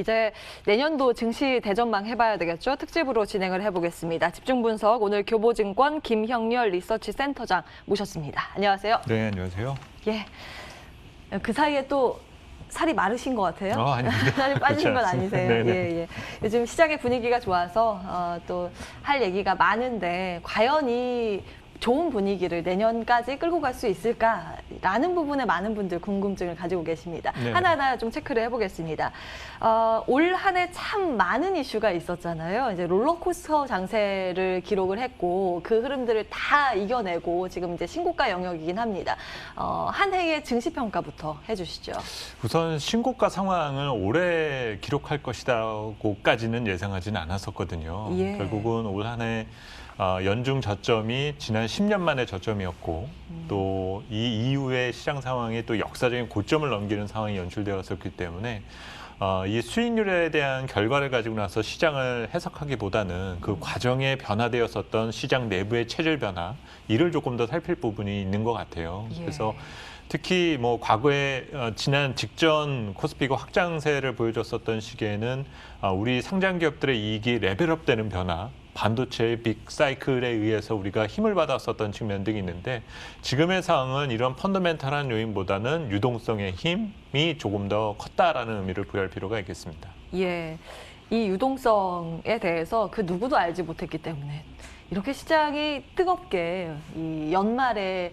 이제 내년도 증시 대전망 해봐야 되겠죠? 특집으로 진행을 해보겠습니다. 집중 분석 오늘 교보증권 김형렬 리서치 센터장 모셨습니다. 안녕하세요. 네, 안녕하세요. 예, 그 사이에 또 살이 마르신 것 같아요. 아닙니다. 살이 빠지신 건 그렇지 아니세요? 않습니다. 예, 예. 요즘 시장의 분위기가 좋아서 또 할 얘기가 많은데 과연 이 좋은 분위기를 내년까지 끌고 갈 수 있을까라는 부분에 많은 분들 궁금증을 가지고 계십니다. 네. 하나하나 좀 체크를 해보겠습니다. 올 한 해 참 많은 이슈가 있었잖아요. 이제 롤러코스터 장세를 기록을 했고 그 흐름들을 다 이겨내고 지금 이제 신고가 영역이긴 합니다. 한 해의 증시 평가부터 해주시죠. 우선 신고가 상황을 올해 기록할 것이라고까지는 예상하지는 않았었거든요. 예. 결국은 올 한 해 연중 저점이 지난 10년 만의 저점이었고 또 이 이후에 시장 상황이 또 역사적인 고점을 넘기는 상황이 연출되었었기 때문에 이 수익률에 대한 결과를 가지고 나서 시장을 해석하기보다는 그 과정에 변화되었었던 시장 내부의 체질 변화, 이를 조금 더 살필 부분이 있는 것 같아요. 예. 그래서 특히 뭐 과거에 지난 직전 코스피가 확장세를 보여줬었던 시기에는 우리 상장 기업들의 이익이 레벨업되는 변화, 반도체의 빅 사이클에 의해서 우리가 힘을 받았었던 측면 등이 있는데 지금의 상황은 이런 펀더멘탈한 요인보다는 유동성의 힘이 조금 더 컸다라는 의미를 부여할 필요가 있겠습니다. 예, 이 유동성에 대해서 그 누구도 알지 못했기 때문에 이렇게 시장이 뜨겁게 이 연말에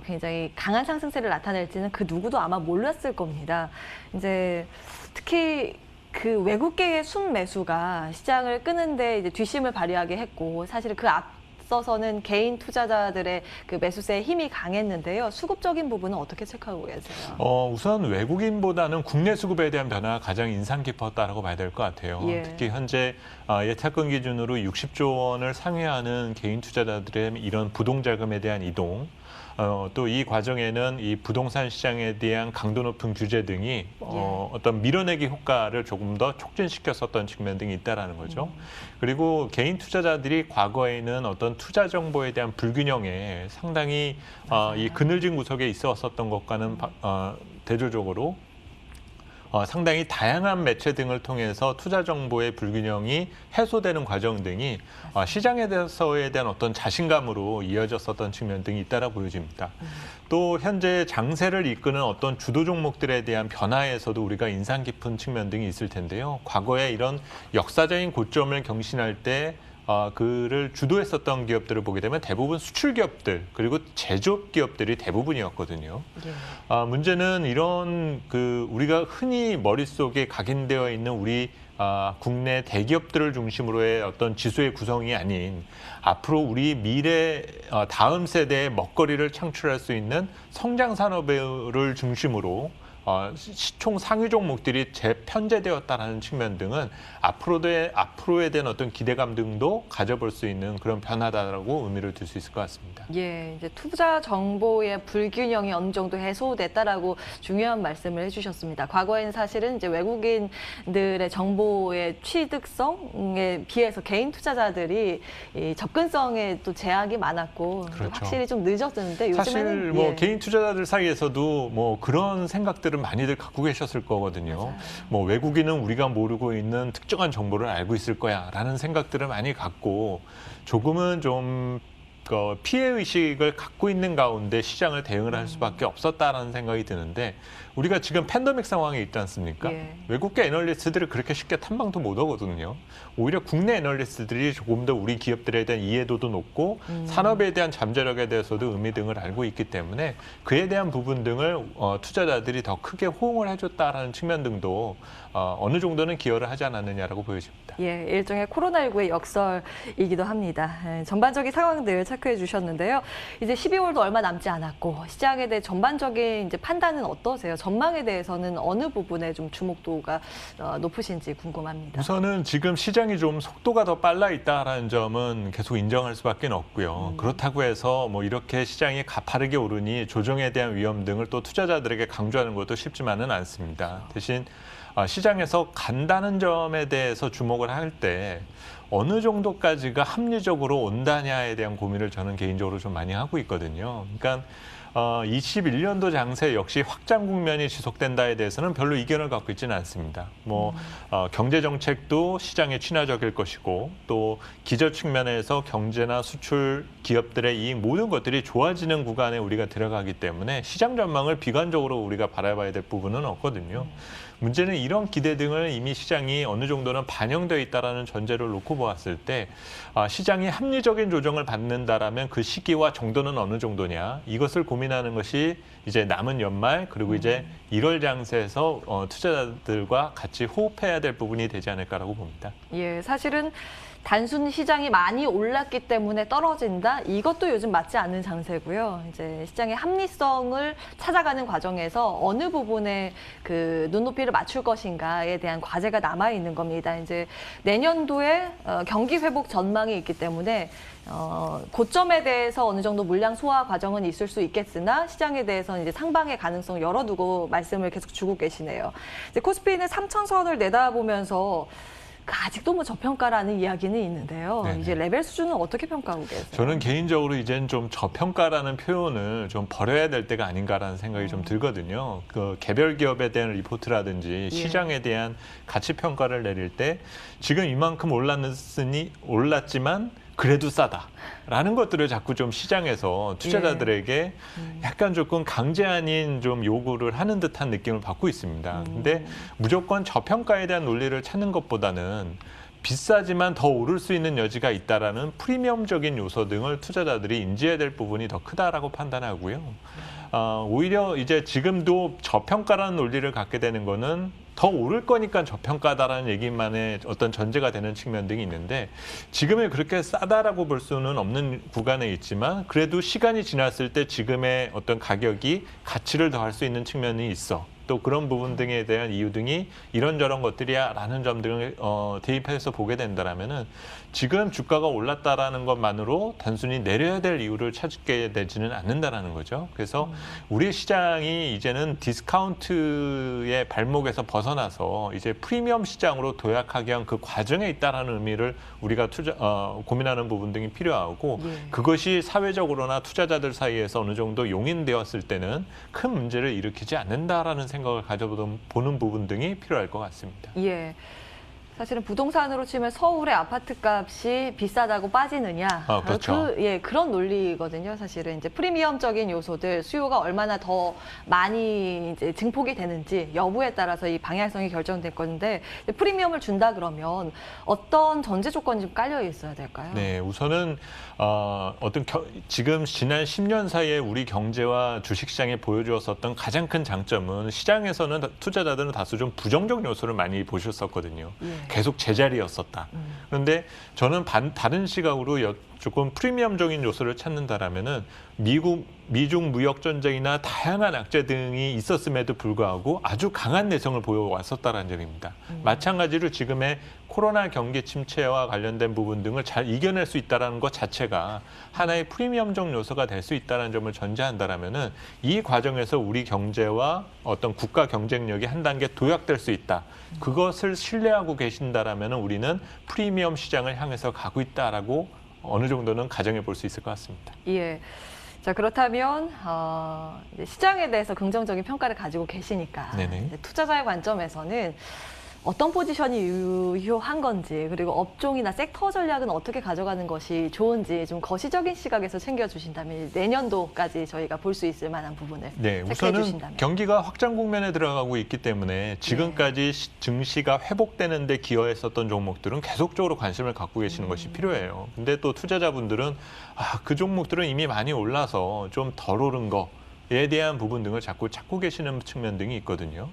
굉장히 강한 상승세를 나타낼지는 그 누구도 아마 몰랐을 겁니다. 이제 특히 그 외국계의 순매수가 시장을 끄는데 이제 뒷심을 발휘하게 했고 사실 그 앞서서는 개인 투자자들의 그 매수세의 힘이 강했는데요. 수급적인 부분은 어떻게 체크하고 계세요? 우선 외국인보다는 국내 수급에 대한 변화가 가장 인상 깊었다라고 봐야 될 것 같아요. 예. 특히 현재 예탁금 기준으로 60조 원을 상회하는 개인 투자자들의 이런 부동자금에 대한 이동, 또 이 과정에는 이 부동산 시장에 대한 강도 높은 규제 등이 어떤 밀어내기 효과를 조금 더 촉진시켰었던 측면 등이 있다라는 거죠. 그리고 개인 투자자들이 과거에는 어떤 투자 정보에 대한 불균형에 상당히 이 그늘진 구석에 있었던 것과는 대조적으로 상당히 다양한 매체 등을 통해서 투자 정보의 불균형이 해소되는 과정 등이 시장에 대해서에 대한 어떤 자신감으로 이어졌었던 측면 등이 있다라 보여집니다. 또 현재 장세를 이끄는 어떤 주도 종목들에 대한 변화에서도 우리가 인상 깊은 측면 등이 있을 텐데요. 과거에 이런 역사적인 고점을 경신할 때 그를 주도했었던 기업들을 보게 되면 대부분 수출 기업들 그리고 제조업 기업들이 대부분이었거든요. 예. 문제는 이런 우리가 흔히 머릿속에 각인되어 있는 우리 국내 대기업들을 중심으로의 어떤 지수의 구성이 아닌 앞으로 우리 미래 다음 세대의 먹거리를 창출할 수 있는 성장 산업을 중심으로 시총 상위 종목들이 재편제되었다는 측면 등은 앞으로에 대한 어떤 기대감 등도 가져볼 수 있는 그런 변화다라고 의미를 둘 수 있을 것 같습니다. 예, 이제 투자 정보의 불균형이 어느 정도 해소됐다라고 중요한 말씀을 해주셨습니다. 과거에는 사실은 이제 외국인들의 정보의 취득성에 비해서 개인 투자자들이 이 접근성에 또 제약이 많았고 그렇죠. 확실히 좀 늦었는데 요즘에는 사실 뭐 예. 개인 투자자들 사이에서도 뭐 그런 생각들은 많이들 갖고 계셨을 거거든요. 맞아요. 뭐 외국인은 우리가 모르고 있는 특정한 정보를 알고 있을 거야라는 생각들을 많이 갖고 조금은 좀 피해 의식을 갖고 있는 가운데 시장을 대응을 할 수밖에 없었다라는 생각이 드는데 우리가 지금 팬데믹 상황에 있지 않습니까? 예. 외국계 애널리스트들을 그렇게 쉽게 탐방도 못 하거든요. 오히려 국내 애널리스트들이 조금 더 우리 기업들에 대한 이해도도 높고 산업에 대한 잠재력에 대해서도 의미 등을 알고 있기 때문에 그에 대한 부분 등을 투자자들이 더 크게 호응을 해줬다라는 측면 등도 어느 정도는 기여를 하지 않았느냐라고 보여집니다. 예, 일종의 코로나19의 역설이기도 합니다. 전반적인 상황들 체크해 주셨는데요. 이제 12월도 얼마 남지 않았고 시장에 대해 전반적인 이제 판단은 어떠세요? 전망에 대해서는 어느 부분에 좀 주목도가 높으신지 궁금합니다. 우선은 지금 시장이 좀 속도가 더 빨라 있다라는 점은 계속 인정할 수밖에 없고요. 그렇다고 해서 뭐 이렇게 시장이 가파르게 오르니 조정에 대한 위험 등을 또 투자자들에게 강조하는 것도 쉽지만은 않습니다. 대신 시장에서 간다는 점에 대해서 주목을 할 때 어느 정도까지가 합리적으로 온다냐에 대한 고민을 저는 개인적으로 좀 많이 하고 있거든요. 그러니까 21년도 장세 역시 확장 국면이 지속된다에 대해서는 별로 이견을 갖고 있지는 않습니다. 경제 정책도 시장에 친화적일 것이고 또 기저 측면에서 경제나 수출 기업들의 이익 모든 것들이 좋아지는 구간에 우리가 들어가기 때문에 시장 전망을 비관적으로 우리가 바라봐야 될 부분은 없거든요. 문제는 이런 기대 등을 이미 시장이 어느 정도는 반영되어 있다는 전제를 놓고 보았을 때 시장이 합리적인 조정을 받는다라면 그 시기와 정도는 어느 정도냐 이것을 고민하는 것이 이제 남은 연말 그리고 이제 1월 장세에서 투자자들과 같이 호흡해야 될 부분이 되지 않을까라고 봅니다. 예, 사실은 단순 시장이 많이 올랐기 때문에 떨어진다? 이것도 요즘 맞지 않는 장세고요. 이제 시장의 합리성을 찾아가는 과정에서 어느 부분에 그 눈높이를 맞출 것인가에 대한 과제가 남아 있는 겁니다. 이제 내년도에 경기 회복 전망이 있기 때문에 고점에 대해서 어느 정도 물량 소화 과정은 있을 수 있겠으나 시장에 대해서는 이제 상방의 가능성을 열어두고 말씀을 계속 주고 계시네요. 이제 코스피는 3,000선을 내다보면서 아직도 뭐 저평가라는 이야기는 있는데요. 네네. 이제 레벨 수준은 어떻게 평가하고 계세요? 저는 개인적으로 이제는 좀 저평가라는 표현을 좀 버려야 될 때가 아닌가라는 생각이 좀 들거든요. 그 개별 기업에 대한 리포트라든지 시장에 대한 가치 평가를 내릴 때 지금 이만큼 올랐지만 그래도 싸다라는 것들을 자꾸 좀 시장에서 투자자들에게 약간 조금 강제 아닌 좀 요구를 하는 듯한 느낌을 받고 있습니다. 근데 무조건 저평가에 대한 논리를 찾는 것보다는 비싸지만 더 오를 수 있는 여지가 있다라는 프리미엄적인 요소 등을 투자자들이 인지해야 될 부분이 더 크다라고 판단하고요. 오히려 이제 지금도 저평가라는 논리를 갖게 되는 거는 더 오를 거니까 저평가다라는 얘기만의 어떤 전제가 되는 측면 등이 있는데 지금은 그렇게 싸다라고 볼 수는 없는 구간에 있지만 그래도 시간이 지났을 때 지금의 어떤 가격이 가치를 더할 수 있는 측면이 있어. 또 그런 부분 등에 대한 이유 등이 이런저런 것들이야 라는 점 등을 대입해서 보게 된다면은 지금 주가가 올랐다라는 것만으로 단순히 내려야 될 이유를 찾게 되지는 않는다라는 거죠. 그래서 우리 시장이 이제는 디스카운트의 발목에서 벗어나서 이제 프리미엄 시장으로 도약하기 위한 그 과정에 있다라는 의미를 우리가 고민하는 부분 등이 필요하고 그것이 사회적으로나 투자자들 사이에서 어느 정도 용인되었을 때는 큰 문제를 일으키지 않는다라는 생각을 가져보는 부분 등이 필요할 것 같습니다. 예. 사실은 부동산으로 치면 서울의 아파트 값이 비싸다고 빠지느냐. 그렇죠. 그런 논리거든요. 사실은 이제 프리미엄적인 요소들 수요가 얼마나 더 많이 이제 증폭이 되는지 여부에 따라서 이 방향성이 결정될 건데 프리미엄을 준다 그러면 어떤 전제 조건이 좀 깔려 있어야 될까요? 네, 우선은 지금 지난 10년 사이에 우리 경제와 주식시장에 보여주었었던 가장 큰 장점은 시장에서는 투자자들은 다소 좀 부정적 요소를 많이 보셨었거든요. 계속 제자리였었다. 그런데 저는 다른 시각으로 조금 프리미엄적인 요소를 찾는다라면은 미중 무역 전쟁이나 다양한 악재 등이 있었음에도 불구하고 아주 강한 내성을 보여왔었다는 점입니다. 마찬가지로 지금의 코로나 경기 침체와 관련된 부분 등을 잘 이겨낼 수 있다는 것 자체가 하나의 프리미엄적 요소가 될 수 있다는 점을 전제한다라면은 이 과정에서 우리 경제와 어떤 국가 경쟁력이 한 단계 도약될 수 있다. 그것을 신뢰하고 계신다라면은 우리는 프리미엄 시장을 향해서 가고 있다라고 어느 정도는 가정해 볼 수 있을 것 같습니다. 예. 자, 그렇다면 이제 시장에 대해서 긍정적인 평가를 가지고 계시니까 이제 투자자의 관점에서는 어떤 포지션이 유효한 건지 그리고 업종이나 섹터 전략은 어떻게 가져가는 것이 좋은지 좀 거시적인 시각에서 챙겨주신다면 내년도까지 저희가 볼 수 있을 만한 부분을 체크해 우선은 주신다면. 경기가 확장 국면에 들어가고 있기 때문에 지금까지 증시가 회복되는 데 기여했었던 종목들은 계속적으로 관심을 갖고 계시는 것이 필요해요. 근데 또 투자자분들은 그 종목들은 이미 많이 올라서 좀 덜 오른 에 대한 부분 등을 자꾸 찾고 계시는 측면 등이 있거든요.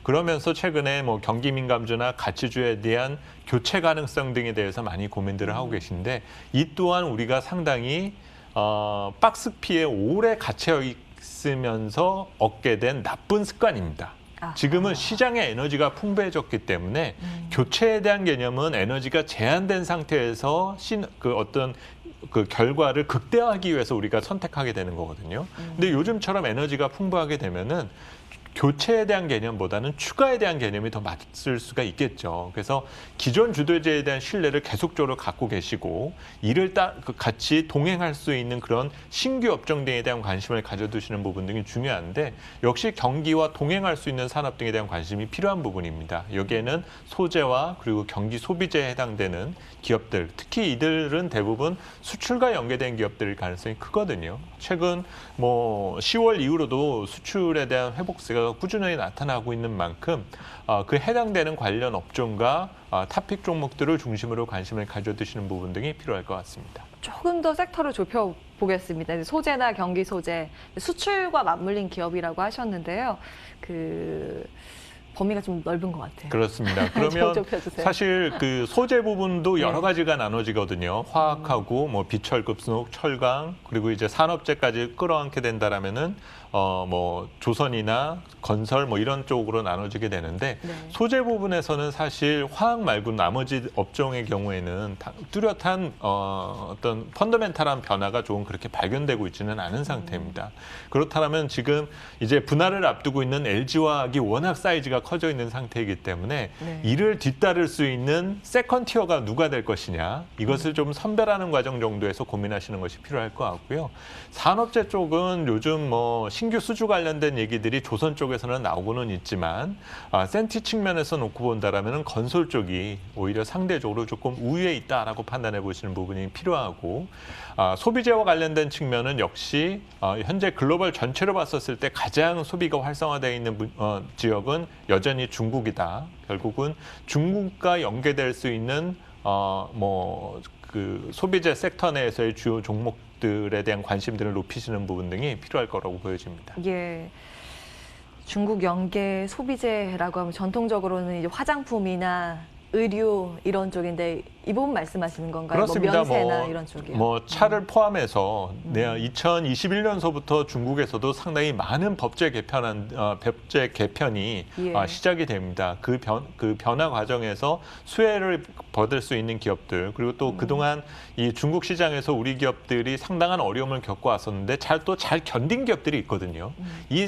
그러면서 최근에 경기 민감주나 가치주에 대한 교체 가능성 등에 대해서 많이 고민들을 하고 계신데 이 또한 우리가 상당히 박스피에 오래 갇혀 있으면서 얻게 된 나쁜 습관입니다. 지금은 시장의 에너지가 풍부해졌기 때문에 교체에 대한 개념은 에너지가 제한된 상태에서 어떤 그 결과를 극대화하기 위해서 우리가 선택하게 되는 거거든요. 근데 요즘처럼 에너지가 풍부하게 되면은 교체에 대한 개념보다는 추가에 대한 개념이 더 맞을 수가 있겠죠. 그래서 기존 주도제에 대한 신뢰를 계속적으로 갖고 계시고 이를 같이 동행할 수 있는 그런 신규 업종 등에 대한 관심을 가져두시는 부분 등이 중요한데 역시 경기와 동행할 수 있는 산업 등에 대한 관심이 필요한 부분입니다. 여기에는 소재와 그리고 경기 소비재에 해당되는 기업들, 특히 이들은 대부분 수출과 연계된 기업들일 가능성이 크거든요. 최근 10월 이후로도 수출에 대한 회복세가 꾸준히 나타나고 있는 만큼 그 해당되는 관련 업종과 탑픽 종목들을 중심으로 관심을 가져두시는 부분 등이 필요할 것 같습니다. 조금 더 섹터를 좁혀보겠습니다. 소재나 경기 소재, 수출과 맞물린 기업이라고 하셨는데요. 범위가 좀 넓은 것 같아요. 그렇습니다. 그러면 사실 그 소재 부분도 여러 가지가 나눠지거든요. 화학하고 비철급속, 철강 그리고 이제 산업재까지 끌어안게 된다라면은 조선이나 건설 이런 쪽으로 나눠지게 되는데 소재 부분에서는 사실 화학 말고 나머지 업종의 경우에는 뚜렷한 어떤 펀더멘탈한 변화가 조금 그렇게 발견되고 있지는 않은 상태입니다. 그렇다면 지금 이제 분할을 앞두고 있는 LG화학이 워낙 사이즈가 커져 있는 상태이기 때문에 이를 뒤따를 수 있는 세컨 티어가 누가 될 것이냐 이것을 좀 선별하는 과정 정도에서 고민하시는 것이 필요할 것 같고요. 산업재 쪽은 요즘 신규 수주 관련된 얘기들이 조선 쪽에서는 나오고는 있지만 센티 측면에서 놓고 본다라면 건설 쪽이 오히려 상대적으로 조금 우위에 있다라고 판단해 보시는 부분이 필요하고 소비재와 관련된 측면은 역시 현재 글로벌 전체로 봤었을 때 가장 소비가 활성화되어 있는 지역은 여전히 중국이다. 결국은 중국과 연계될 수 있는 그 소비재 섹터 내에서의 주요 종목들에 대한 관심들을 높이시는 부분 등이 필요할 거라고 보여집니다. 예. 중국 연계 소비재라고 하면 전통적으로는 이제 화장품이나 의류 이런 쪽인데 이 부분 말씀하시는 건가요? 그렇습니다. 면세나 이런 쪽이요. 차를 포함해서 2021년서부터 중국에서도 상당히 많은 법제 개편이 시작이 됩니다. 그 변화 과정에서 수혜를 받을 수 있는 기업들 그리고 또 그동안 이 중국 시장에서 우리 기업들이 상당한 어려움을 겪고 왔었는데 잘 견딘 기업들이 있거든요. 이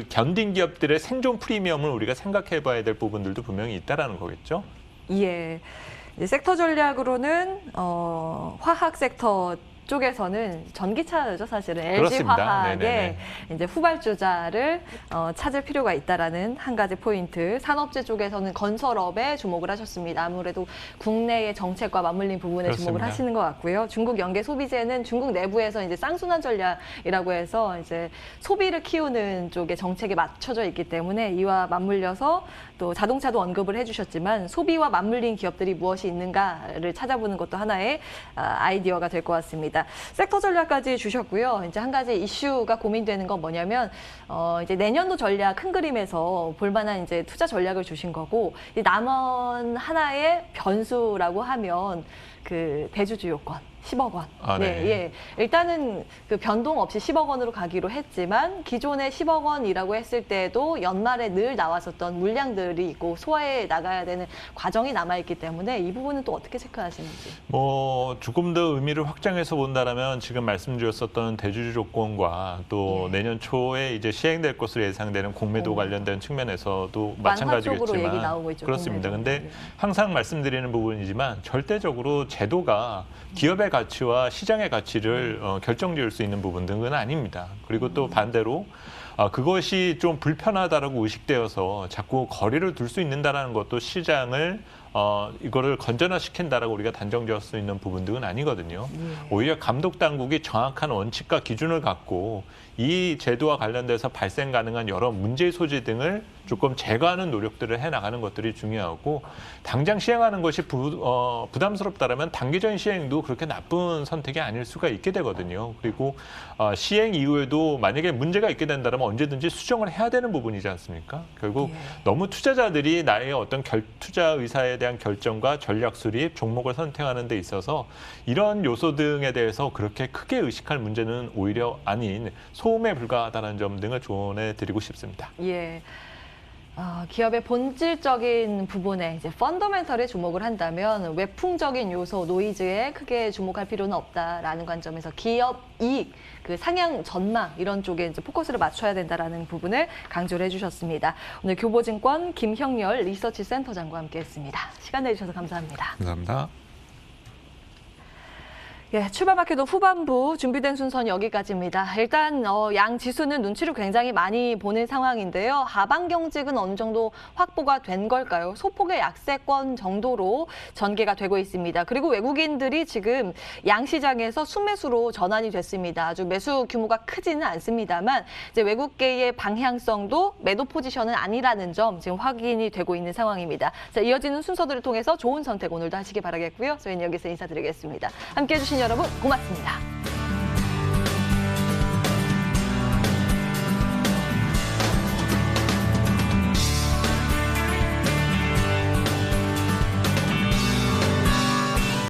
견딘 기업들의 생존 프리미엄을 우리가 생각해봐야 될 부분들도 분명히 있다라는 거겠죠. 예. 이제 섹터 전략으로는 화학 섹터 쪽에서는 전기차죠, 사실은. LG 화학의 이제 후발주자를 찾을 필요가 있다라는 한 가지 포인트. 산업재 쪽에서는 건설업에 주목을 하셨습니다. 아무래도 국내의 정책과 맞물린 부분에 주목을 하시는 것 같고요. 중국 연계 소비재는 중국 내부에서 이제 쌍순환 전략이라고 해서 이제 소비를 키우는 쪽에 정책에 맞춰져 있기 때문에 이와 맞물려서 또 자동차도 언급을 해주셨지만 소비와 맞물린 기업들이 무엇이 있는가를 찾아보는 것도 하나의 아이디어가 될 것 같습니다. 섹터 전략까지 주셨고요. 이제 한 가지 이슈가 고민되는 건 뭐냐면 이제 내년도 전략 큰 그림에서 볼만한 이제 투자 전략을 주신 거고 남은 하나의 변수라고 하면 그 대주주 요건 10억 원. 일단은 그 변동 없이 10억 원으로 가기로 했지만 기존에 10억 원이라고 했을 때도 연말에 늘 나왔었던 물량들이 있고 소화해 나가야 되는 과정이 남아있기 때문에 이 부분은 또 어떻게 체크하시는지. 조금 더 의미를 확장해서 본다라면 지금 말씀 주셨었던 대주주 조건과 또 내년 초에 이제 시행될 것으로 예상되는 공매도 관련된 측면에서도 마찬가지겠지만 얘기 나오고 있죠, 그렇습니다. 근데 항상 말씀드리는 부분이지만 절대적으로 제도가 기업의 가치와 시장의 가치를 결정지을 수 있는 부분 등은 아닙니다. 그리고 또 반대로 그것이 좀 불편하다라고 의식되어서 자꾸 거리를 둘 수 있는다라는 것도 시장을 이거를 건전화시킨다라고 우리가 단정지을 수 있는 부분들은 아니거든요. 오히려 감독 당국이 정확한 원칙과 기준을 갖고 이 제도와 관련돼서 발생 가능한 여러 문제 소지 등을 조금 제거하는 노력들을 해나가는 것들이 중요하고 당장 시행하는 것이 부담스럽다면 단기적인 시행도 그렇게 나쁜 선택이 아닐 수가 있게 되거든요. 그리고 시행 이후에도 만약에 문제가 있게 된다면 언제든지 수정을 해야 되는 부분이지 않습니까? 결국 너무 투자자들이 나의 어떤 투자 의사에 대한 결정과 전략 수립, 종목을 선택하는 데 있어서 이런 요소 등에 대해서 그렇게 크게 의식할 문제는 오히려 아닌 소음에 불과하다는 점 등을 조언해 드리고 싶습니다. 예. 기업의 본질적인 부분에 이제 펀더멘털에 주목을 한다면 외풍적인 요소, 노이즈에 크게 주목할 필요는 없다라는 관점에서 기업 이익, 그 상향 전망 이런 쪽에 이제 포커스를 맞춰야 된다라는 부분을 강조를 해주셨습니다. 오늘 교보증권 김형렬 리서치 센터장과 함께했습니다. 시간 내주셔서 감사합니다. 감사합니다. 예, 출발마켓도 후반부 준비된 순서는 여기까지입니다. 일단 양 지수는 눈치를 굉장히 많이 보는 상황인데요. 하방 경직은 어느 정도 확보가 된 걸까요? 소폭의 약세권 정도로 전개가 되고 있습니다. 그리고 외국인들이 지금 양 시장에서 순매수로 전환이 됐습니다. 아주 매수 규모가 크지는 않습니다만 이제 외국계의 방향성도 매도 포지션은 아니라는 점 지금 확인이 되고 있는 상황입니다. 자, 이어지는 순서들을 통해서 좋은 선택 오늘도 하시기 바라겠고요. 저희는 여기서 인사드리겠습니다. 함께해 주신 여러분 고맙습니다.